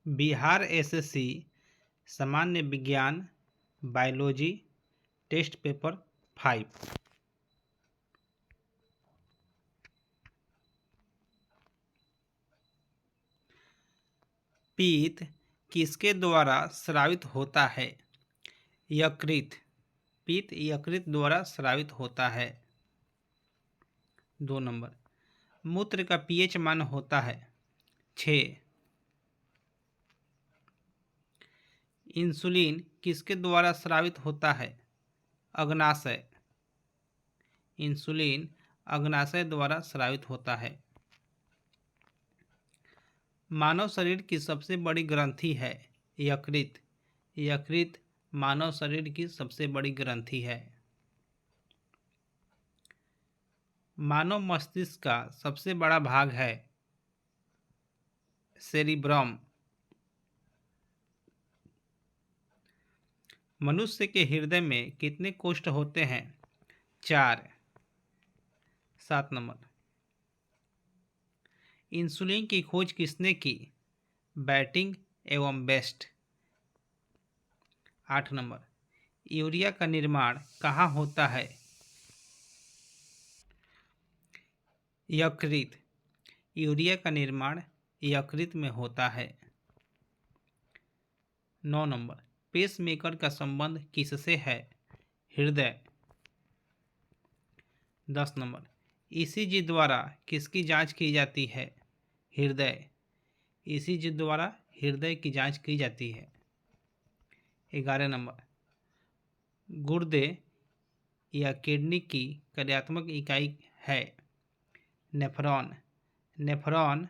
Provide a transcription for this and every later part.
Bihar SSC सामान्य विज्ञान Baljet test paper 5। पीत किसके द्वारा स्रावित होता है? यकृत। पीत यकृत द्वारा स्रावित होता है। 2 नंबर, मूत्र का पीएच मान होता है 6। इंसुलिन किसके द्वारा स्रावित होता है? अग्नाशय। इंसुलिन अग्नाशय द्वारा स्रावित होता है। मानव शरीर की सबसे बड़ी ग्रंथि है? यकृत। यकृत मानव शरीर की सबसे बड़ी ग्रंथि है। मानव मस्तिष्क का सबसे बड़ा भाग है? सेरिब्रम। मनुष्य के हृदय में कितने कोष्ठ होते हैं? 4। 7 नंबर, इंसुलिन की खोज किसने की? बैटिंग एवं बेस्ट। 8 नंबर, यूरिया का निर्माण कहाँ होता है? यकृत। यूरिया का निर्माण यकृत में होता है। 9 नंबर, पेसमेकर का संबंध किससे है? हृदय। 10 नंबर, ईसीजी द्वारा किसकी जांच की जाती है? हृदय। ईसीजी द्वारा हृदय की जांच की जाती है। 11 नंबर, गुर्दे या किडनी की कार्यात्मक इकाई है? नेफ्रॉन। नेफ्रॉन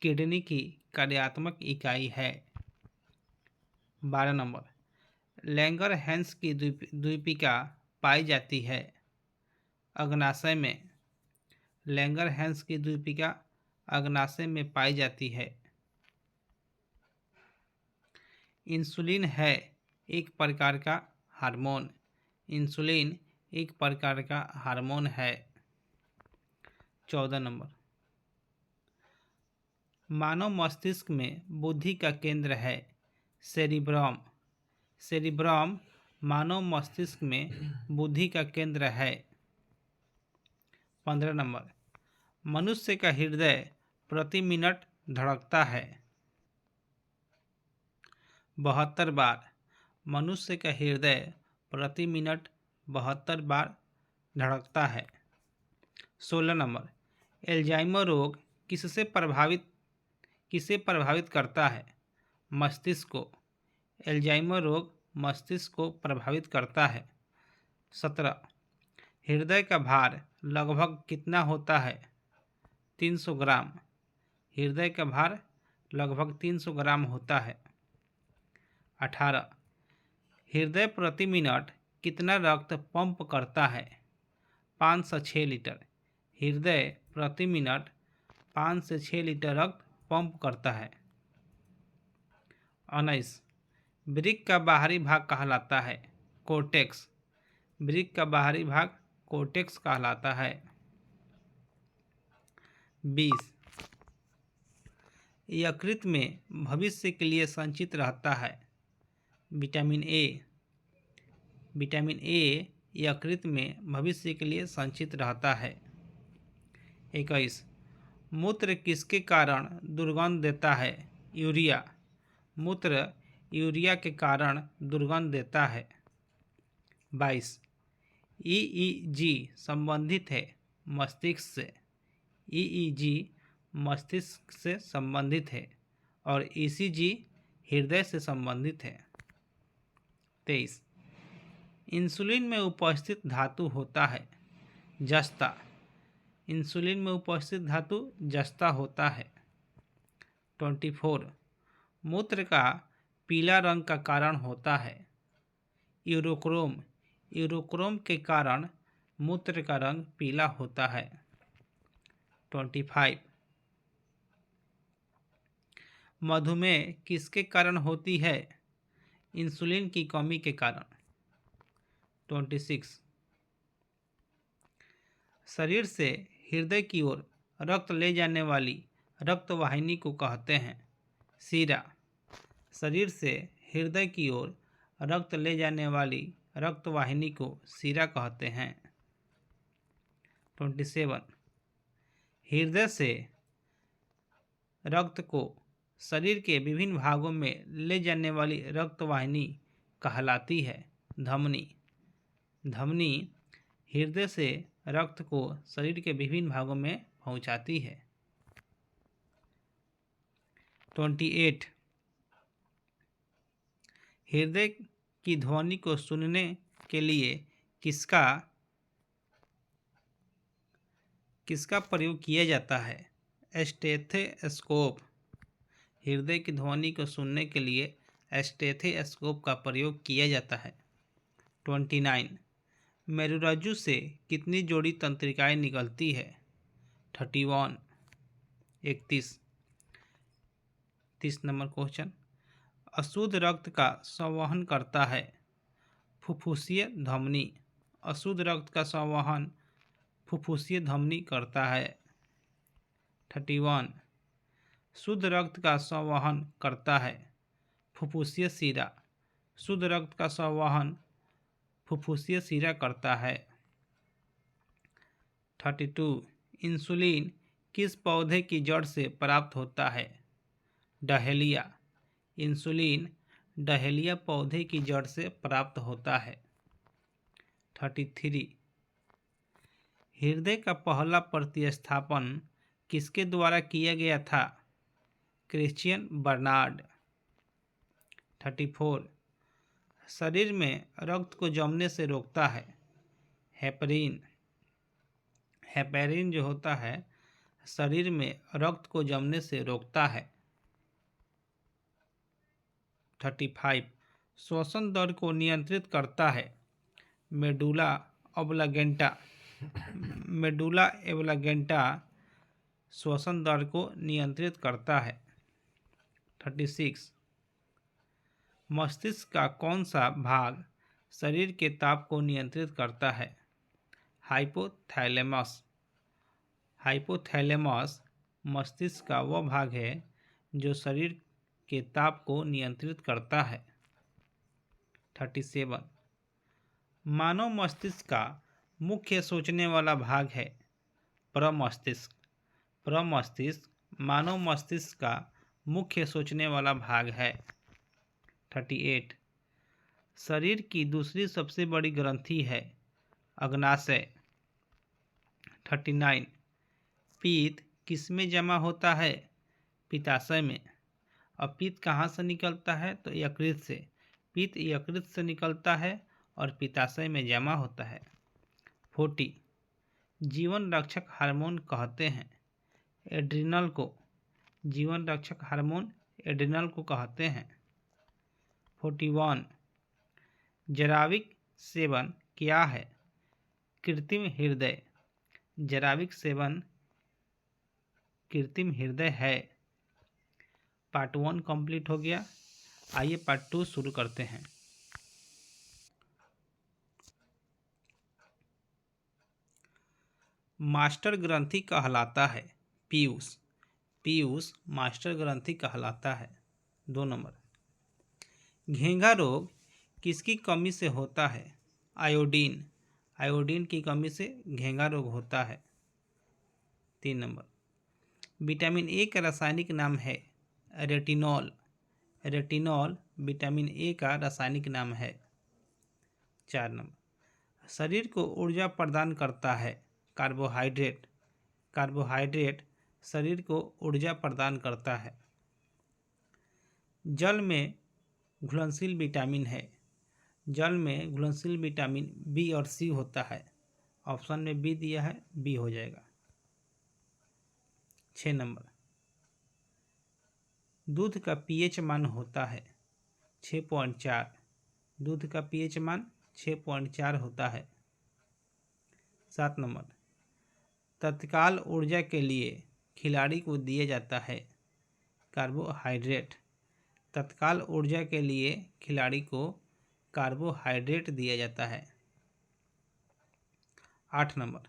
किडनी की कार्यात्मक इकाई है। 12 नंबर, लैंगर-हैंस की द्वीपिका पाई जाती है? अग्नाशय में। लैंगर-हैंस की द्वीपिका अग्नाशय में पाई जाती है। इंसुलिन है एक प्रकार का हार्मोन। इंसुलिन एक प्रकार का हार्मोन है। 14 नंबर, मानव मस्तिष्क में बुद्धि का केंद्र है? सेरिब्रम। सेरिब्रम मानव मस्तिष्क में बुद्धि का केंद्र है। 15 नंबर, मनुष्य का हृदय प्रति मिनट धड़कता है? 72 बार। मनुष्य का हृदय प्रति मिनट 72 बार धड़कता है। 16 नंबर, एल्जाइमर रोग किसे प्रभावित करता है? मस्तिष्क को। एल्जाइमर रोग मस्तिष्क को प्रभावित करता है। 17, हृदय का भार लगभग कितना होता है? 300 ग्राम। हृदय का भार लगभग 300 ग्राम होता है। 18, हृदय प्रति मिनट कितना रक्त पंप करता है? 5 से 6 लीटर। हृदय प्रति मिनट 5 से 6 लीटर रक्त पंप करता है। 19, वृक्क का बाहरी भाग कहलाता है? कोर्टेक्स। वृक्क का बाहरी भाग कोर्टेक्स कहलाता है। 20, यकृत में भविष्य के लिए संचित रहता है? Vitamin A. विटामिन ए यकृत में भविष्य के लिए संचित रहता है। 21, मूत्र किसके कारण दुर्गंध देता है? यूरिया। मूत्र यूरिया के कारण दुर्गंध देता है। 22, ईईजी संबंधित है मस्तिष्क से? ईईजी मस्तिष्क से संबंधित है और ईसीजी हृदय से संबंधित है। 23, इंसुलिन में उपस्थित धातु होता है? जस्ता। इंसुलिन में उपस्थित धातु जस्ता होता है। 24, मूत्र का पीला रंग का कारण होता है? यूरोक्रोम। यूरोक्रोम के कारण मूत्र का रंग पीला होता है। 25, मधुमेह किसके कारण होती है? इंसुलिन की कमी के कारण। 26, शरीर से हृदय की ओर रक्त ले जाने वाली रक्त वाहिनी को कहते हैं? शिरा। शरीर से हृदय की ओर रक्त ले जाने वाली रक्तवाहिनी को शिरा कहते हैं। 27 हृदय से रक्त को शरीर के विभिन्न भागों में ले जाने वाली रक्तवाहिनी कहलाती है धमनी। धमनी हृदय से रक्त को शरीर के विभिन्न भागों में पहुंचाती है। 28 हृदय की ध्वनि को सुनने के लिए किसका प्रयोग किया जाता है? स्टेथोस्कोप। हृदय की ध्वनि को सुनने के लिए स्टेथोस्कोप का प्रयोग किया जाता है। 29 मेरुरज्जु से कितनी जोड़ी तंत्रिकाएं निकलती है? 31 31 30 नंबर क्वेश्चन। अशुद्ध रक्त का संवहन करता है फुफ्फुसीय धमनी। अशुद्ध रक्त का संवहन फुफ्फुसीय धमनी करता है। 31 शुद्ध रक्त का संवहन करता है फुफ्फुसीय शिरा। शुद्ध रक्त का संवहन फुफ्फुसीय शिरा करता है। 32 इंसुलिन किस पौधे की जड़ से प्राप्त होता है? डहेलिया। इंसुलिन डहेलिया पौधे की जड़ से प्राप्त होता है। 33 हृदय का पहला प्रतिस्थापन किसके द्वारा किया गया था? Christian Bernard. 34 शरीर में रक्त को जमने से रोकता है हेपरिन। हेपेरिन जो होता है शरीर में रक्त को जमने से रोकता है। 35 श्वसन दर को नियंत्रित करता है मेडुला ऑब्लागेंटा। मेडुला ऑब्लागेंटा श्वसन दर को नियंत्रित करता है। 36 मस्तिष्क का कौन सा भाग शरीर के ताप को नियंत्रित करता है? हाइपोथैलेमस। हाइपोथैलेमस मस्तिष्क का वह भाग है जो शरीर के ताप को नियंत्रित करता है। 37 मानव मस्तिष्क का मुख्य सोचने वाला भाग है प्रमस्तिष्क। प्रमस्तिष्क मानव मस्तिष्क का मुख्य सोचने वाला भाग है। 38 शरीर की दूसरी सबसे बड़ी ग्रंथि है अग्नाशय। 39 पित्त किसमें जमा होता है? पित्ताशय में। अब पित्त कहाँ से निकलता है? तो यकृत से। पित्त यकृत से निकलता है और पित्ताशय में जमा होता है। 40 जीवन रक्षक हार्मोन कहते हैं एड्रिनल को। जीवन रक्षक हार्मोन एड्रिनल को कहते हैं। 41 जराविक सेवन क्या है? कृत्रिम हृदय। जराविक सेवन कृत्रिम हृदय है। पार्ट 1 कंप्लीट हो गया। आइए पार्ट 2 शुरू करते हैं। मास्टर ग्रंथि कहलाता है पीयूष। पीयूष मास्टर ग्रंथि कहलाता है। 2 नंबर घेंघा रोग किसकी कमी से होता है? आयोडीन। आयोडीन की कमी से घेंघा रोग होता है। 3 नंबर विटामिन ए का रासायनिक नाम है रेटिनॉल। रेटिनॉल विटामिन ए का रासायनिक नाम है। 4 नंबर शरीर को ऊर्जा प्रदान करता है कार्बोहाइड्रेट। कार्बोहाइड्रेट शरीर को ऊर्जा प्रदान करता है। जल में घुलनशील विटामिन है। जल में घुलनशील विटामिन बी और सी होता है। ऑप्शन में बी दिया है, बी हो जाएगा। 6 नंबर दूध का पीएच मान होता है 6.4। दूध का पीएच मान 6.4 होता है। 7 नंबर तत्काल ऊर्जा के लिए खिलाड़ी को दिया जाता है कार्बोहाइड्रेट। तत्काल ऊर्जा के लिए खिलाड़ी को कार्बोहाइड्रेट दिया जाता है। 8 नंबर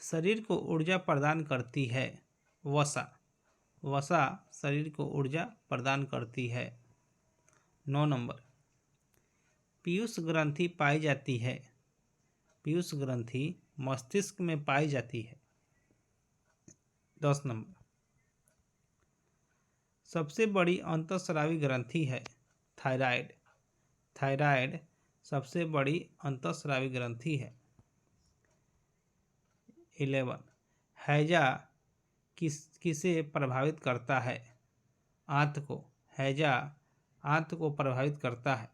शरीर को ऊर्जा प्रदान करती है वसा। वसा शरीर को ऊर्जा प्रदान करती है। 9 नंबर, पीयूष ग्रंथि पाई जाती है। पीयूष ग्रंथि मस्तिष्क में पाई जाती है। 10 नंबर, सबसे बड़ी अंतःस्रावी ग्रंथि है थायराइड। थायराइड सबसे बड़ी अंतःस्रावी ग्रंथि है। 11, हैजा किसे प्रभावित करता है? आंत को। हैजा आंत को प्रभावित करता है।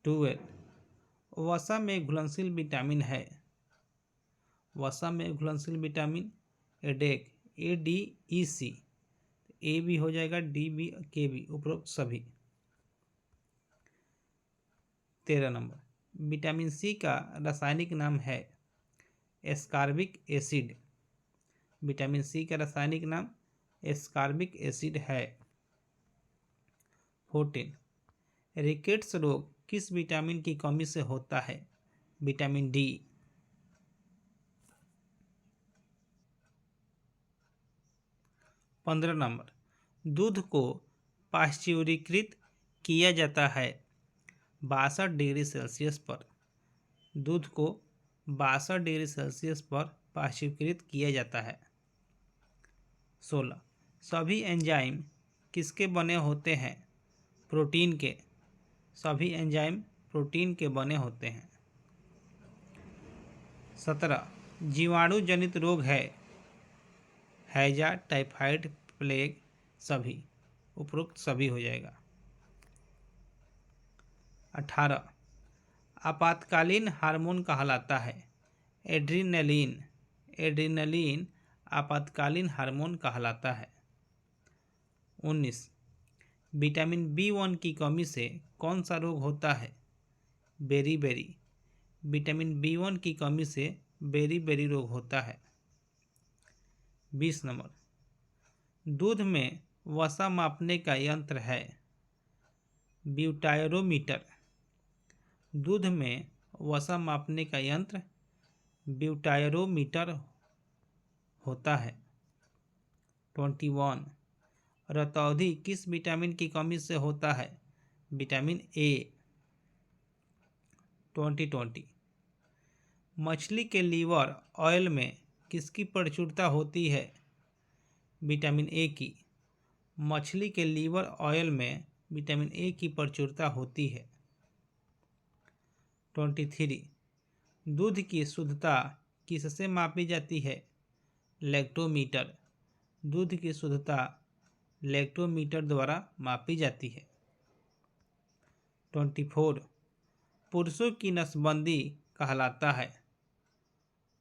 12, वसा में घुलनशील विटामिन है। वसा में घुलनशील विटामिन एडेक, ADEC, ए भी हो जाएगा, डी भी, के भी, उपरोक्त सभी। 13 नंबर, विटामिन सी का रासायनिक नाम है एस्कॉर्बिक एसिड। विटामिन सी का रासायनिक नाम एस्कॉर्बिक एसिड है। 14, रिकेट्स रोग किस विटामिन की कमी से होता है? Vitamin D. 15 नंबर, दूध को पाश्चुरीकृत किया जाता है 62 डिग्री सेल्सियस पर। दूध को 62 डिग्री सेल्सियस पर पाश्चुरीकृत किया जाता है। 16, सभी एंजाइम किसके बने होते हैं? प्रोटीन के। सभी एंजाइम प्रोटीन के बने होते हैं। 17, जीवाणु जनित रोग है हैजा, टाइफाइड, प्लेग, सभी, उपरोक्त सभी हो जाएगा। 18, आपातकालीन हार्मोन कहलाता है एड्रीनलिन। एड्रीनलिन आपातकालीन हार्मोन कहलाता है। 19, विटामिन B1 की कमी से कौन सा रोग होता है? बेरीबेरी। विटामिन B1 की कमी से बेरीबेरी रोग होता है। 20 नंबर, दूध में वसा मापने का यंत्र है ब्यूटायरोमीटर। दूध में वसा मापने का यंत्र ब्यूटायरोमीटर होता है। 21, रतौंधी किस विटामिन की कमी से होता है? Vitamin A. 20, मछली के लीवर ऑयल में किसकी प्रचुरता होती है? विटामिन ए की। मछली के लीवर ऑयल में विटामिन ए की प्रचुरता होती है। 23, दूध की शुद्धता किससे मापी जाती है? लैक्टोमीटर। दूध की शुद्धता लैक्टोमीटर द्वारा मापी जाती है। 24, पुरुषों की नसबंदी कहलाता है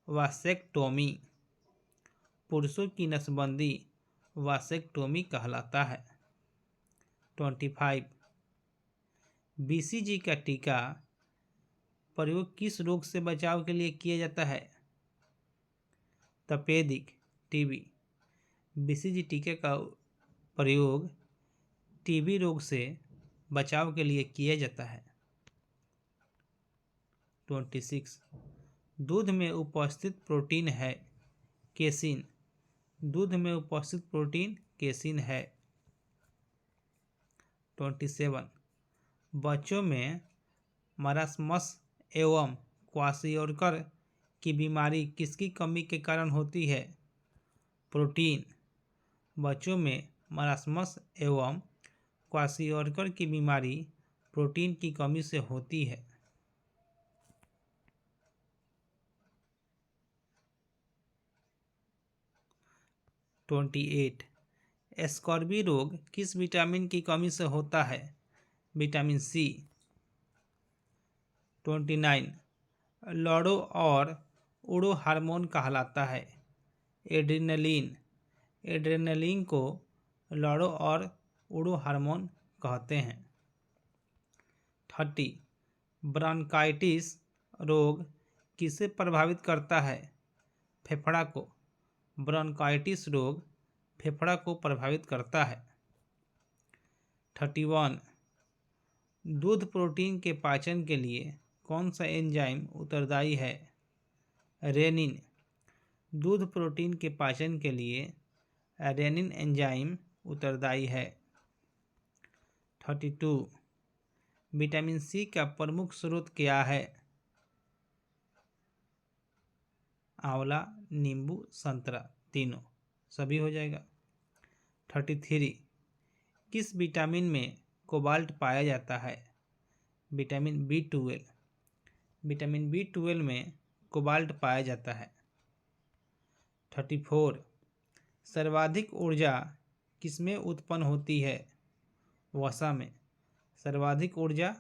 वासेक्टोमी। पुरुषों की नसबंदी वासेक्टोमी कहलाता है। 25, BCG का टीका प्रयोग किस रोग से बचाव के लिए किया जाता है? तपेदिक, टीबी। BCG टीके का प्रयोग टीबी रोग से बचाव के लिए किया जाता है। 26, दूध में उपस्थित प्रोटीन है केसिन। दूध में उपस्थित प्रोटीन केसिन है। 27, बच्चों में मरासमस एवं क्वाशियोरकर की बीमारी किसकी कमी के कारण होती है? प्रोटीन। बच्चों में मरासमस एवं क्वाशियोरकर की बीमारी प्रोटीन की कमी से होती है। 28, स्कर्वी रोग किस विटामिन की कमी से होता है? Vitamin C. 29, लड़ो और उड़ो हार्मोन कहलाता है एड्रेनलिन। एड्रेनलिन को लड़ो और उड़ो हार्मोन कहते हैं। 30, ब्रोंकाइटिस रोग किसे प्रभावित करता है? फेफड़ा को। ब्रोंकाइटिस रोग फेफड़ा को प्रभावित करता है। 31, दूध प्रोटीन के पाचन के लिए कौन सा एंजाइम उत्तरदायी है? रेनिन। दूध प्रोटीन के पाचन के लिए रेनिन एंजाइम उत्तरदायी है। 32 विटामिन सी का प्रमुख स्रोत क्या है? आंवला, नींबू, संतरा, तीनों, सभी हो जाएगा। 33 किस विटामिन में कोबाल्ट पाया जाता है? Vitamin B12। विटामिन B12 में कोबाल्ट पाया जाता है। 34 सर्वाधिक ऊर्जा किसमें उत्पन्न होती है? वसा में। सर्वाधिक ऊर्जा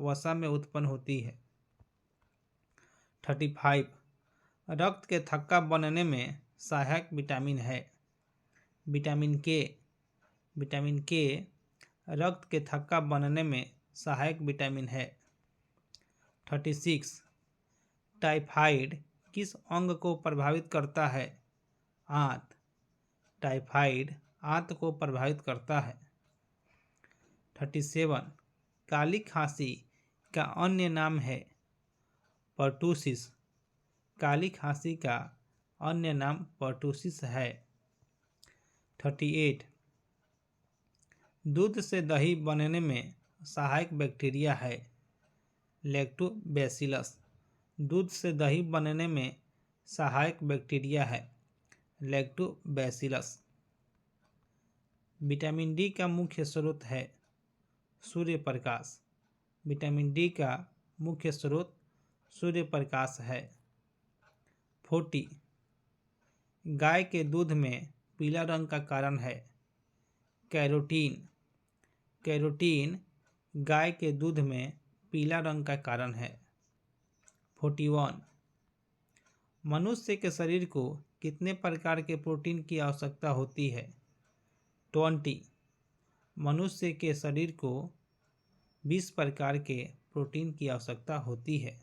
वसा में उत्पन्न होती है। 35 रक्त के थक्का बनने में सहायक विटामिन है। विटामिन के। विटामिन के रक्त के थक्का बनने में सहायक विटामिन है। 36 टाइफाइड किस अंग को प्रभावित करता है? आंत। टाइफाइड आंत को प्रभावित करता है। 37 काली खांसी का अन्य नाम है? पर्टूसिस। काली खांसी का अन्य नाम पर्टूसिस है। 38 दूध से दही बनने में सहायक बैक्टीरिया है। लैक्टोबैसिलस। दूध से दही बनने में सहायक बैक्टीरिया है लैक्टोबैसिलस। विटामिन डी का मुख्य स्रोत है सूर्य प्रकाश। विटामिन डी का मुख्य स्रोत सूर्य प्रकाश है। 40 गाय के दूध में पीला रंग का कारण है? कैरोटीन। कैरोटीन गाय के दूध में पीला रंग का कारण है। 41 मनुष्य के शरीर को कितने प्रकार के प्रोटीन की आवश्यकता होती है? 20 मनुष्य के शरीर को 20 प्रकार के प्रोटीन की आवश्यकता होती है।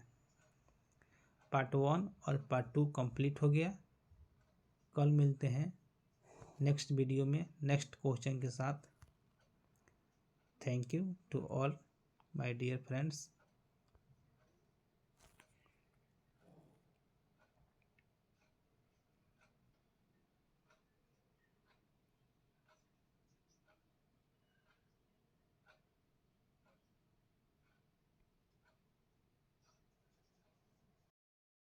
पार्ट 1 और पार्ट 2 कंप्लीट हो गया। कल मिलते हैं नेक्स्ट वीडियो में नेक्स्ट क्वेश्चन के साथ। Thank you to all my dear friends.